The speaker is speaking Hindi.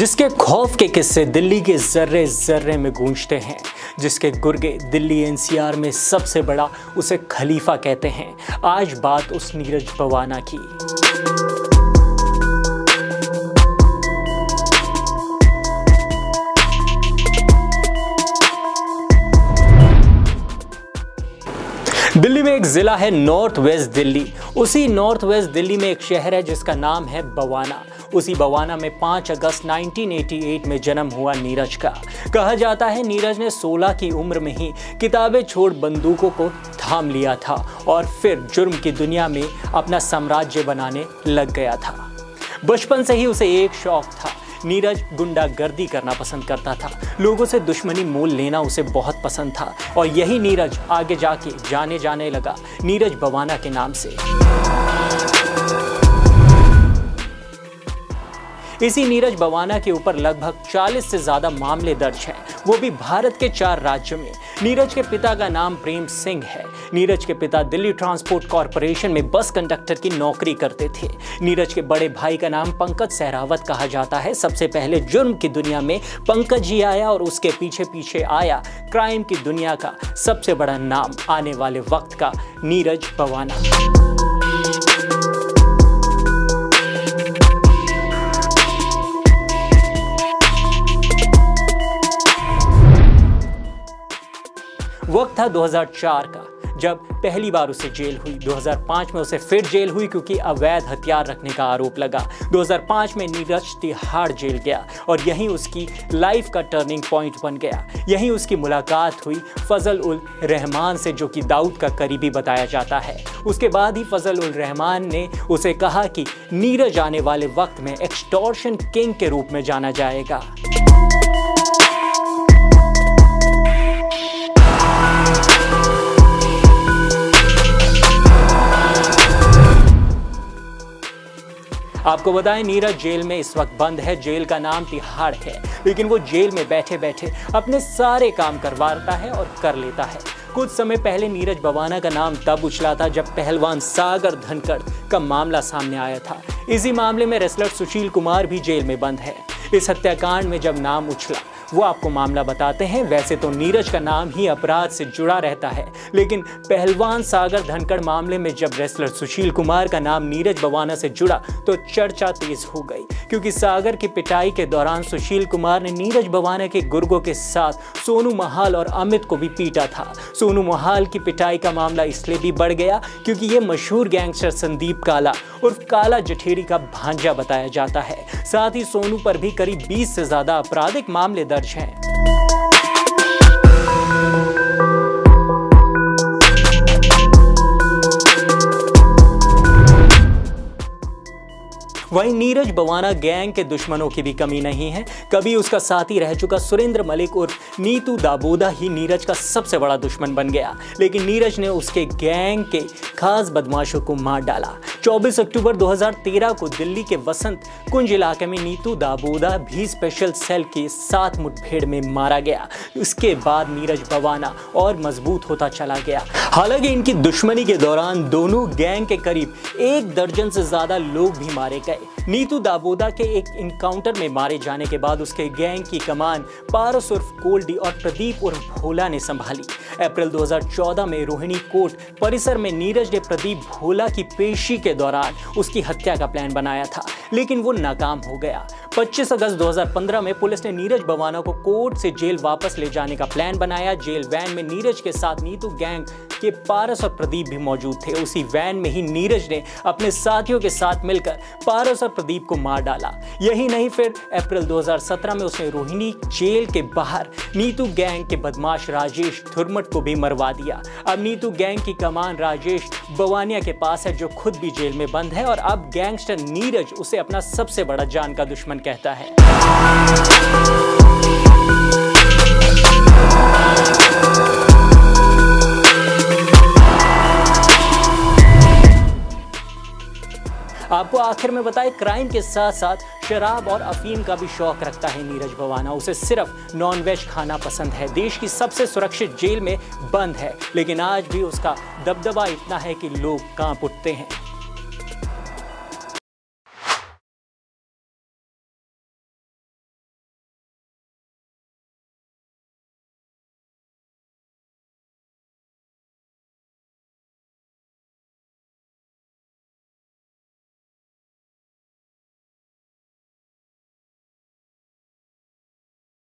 जिसके खौफ के किस्से दिल्ली के जर्रे जर्रे में गूंजते हैं, जिसके गुर्गे दिल्ली एनसीआर में सबसे बड़ा, उसे खलीफा कहते हैं। आज बात उस नीरज बवाना की। दिल्ली में एक जिला है नॉर्थ वेस्ट दिल्ली। उसी नॉर्थ वेस्ट दिल्ली में एक शहर है जिसका नाम है बवाना। उसी बवाना में 5 अगस्त 1988 में जन्म हुआ नीरज का। कहा जाता है नीरज ने 16 की उम्र में ही किताबें छोड़ बंदूकों को थाम लिया था और फिर जुर्म की दुनिया में अपना साम्राज्य बनाने लग गया था। बचपन से ही उसे एक शौक था। नीरज गुंडागर्दी करना पसंद करता था। लोगों से दुश्मनी मोल लेना उसे बहुत पसंद था और यही नीरज आगे जाके जाने लगा नीरज बवाना के नाम से। इसी नीरज बवाना के ऊपर लगभग 40 से ज्यादा मामले दर्ज हैं, वो भी भारत के 4 राज्यों में। नीरज के पिता का नाम प्रेम सिंह है। नीरज के पिता दिल्ली ट्रांसपोर्ट कॉरपोरेशन में बस कंडक्टर की नौकरी करते थे। नीरज के बड़े भाई का नाम पंकज सहरावत कहा जाता है। सबसे पहले जुर्म की दुनिया में पंकज ही आया और उसके पीछे पीछे आया क्राइम की दुनिया का सबसे बड़ा नाम आने वाले वक्त का नीरज बवाना। वक्त था 2004 का, जब पहली बार उसे जेल हुई। 2005 में उसे फिर जेल हुई क्योंकि अवैध हथियार रखने का आरोप लगा। 2005 में नीरज तिहाड़ जेल गया और यहीं उसकी लाइफ का टर्निंग पॉइंट बन गया। यहीं उसकी मुलाकात हुई फजल उल रहमान से, जो कि दाऊद का करीबी बताया जाता है। उसके बाद ही फजल उल रहमान ने उसे कहा कि नीरज आने वाले वक्त में एक्सटॉर्शन किंग के रूप में जाना जाएगा। आपको बताएं, नीरज जेल में इस वक्त बंद है। जेल का नाम तिहाड़ है, लेकिन वो जेल में बैठे बैठे अपने सारे काम करवाता है और कर लेता है। कुछ समय पहले नीरज बवाना का नाम तब उछला था जब पहलवान सागर धनखड़ का मामला सामने आया था। इसी मामले में रेसलर सुशील कुमार भी जेल में बंद है। इस हत्याकांड में जब नाम उछला वो आपको मामला बताते हैं। वैसे तो नीरज का नाम ही अपराध से जुड़ा रहता है, लेकिन पहलवान सागर धनखड़ मामले में जब रेसलर सुशील कुमार का नाम नीरज बवाना से जुड़ा तो चर्चा तेज हो गई, क्योंकि सागर की पिटाई के दौरान सुशील कुमार ने नीरज बवाना के गुर्गों के साथ सोनू महाल और अमित को भी पीटा था। सोनू महाल की पिटाई का मामला इसलिए भी बढ़ गया क्योंकि ये मशहूर गैंगस्टर संदीप काला उर्फ काला जठेरी का भांजा बताया जाता है। साथ ही सोनू पर भी करीब 20 से ज्यादा आपराधिक मामले दर्ज हैं। वहीं नीरज बवाना गैंग के दुश्मनों की भी कमी नहीं है। कभी उसका साथी रह चुका सुरेंद्र मलिक उर्फ नीतू दाबोदा ही नीरज का सबसे बड़ा दुश्मन बन गया, लेकिन नीरज ने उसके गैंग के खास बदमाशों को मार डाला। 24 अक्टूबर 2013 को दिल्ली के वसंत कुंज इलाके में नीतू दाबोदा भी स्पेशल सेल के साथ मुठभेड़ में मारा गया। इसके बाद नीरज बवाना और मजबूत होता चला गया। हालांकि इनकी दुश्मनी के दौरान दोनों गैंग के करीब 1 दर्जन से ज्यादा लोग भी मारे गए। नीतू दाबोदा के एक इनकाउंटर में मारे जाने के बाद उसके गैंग की कमान पारस उर्फ कोल्डी और प्रदीप उर्फ भोला ने संभाली। अप्रैल 2014 में रोहिणी कोर्ट परिसर में नीरज ने प्रदीप भोला की पेशी के दौरान उसकी हत्या का प्लान बनाया था, लेकिन वो नाकाम हो गया। 25 अगस्त 2015 में पुलिस ने नीरज बवाना को कोर्ट से जेल वापस ले जाने का प्लान बनाया। जेल वैन में नीरज के साथ नीतू गैंग के पारस और प्रदीप भी मौजूद थे। उसी वैन में ही नीरज ने अपने साथियों के साथ मिलकर पारस और प्रदीप को मार डाला। यही नहीं, फिर अप्रैल 2017 में उसने रोहिणी जेल के बाहर नीतू गैंग के बदमाश राजेश धुरमट को भी मरवा दिया। अब नीतू गैंग की कमान राजेश बवानिया के पास है, जो खुद भी जेल में बंद है, और अब गैंगस्टर नीरज उसे अपना सबसे बड़ा जान का दुश्मन कहता है। आपको आखिर में बताएं, क्राइम के साथ साथ शराब और अफीम का भी शौक रखता है नीरज बवाना। उसे सिर्फ नॉनवेज खाना पसंद है। देश की सबसे सुरक्षित जेल में बंद है, लेकिन आज भी उसका दबदबा इतना है कि लोग कांप उठते हैं।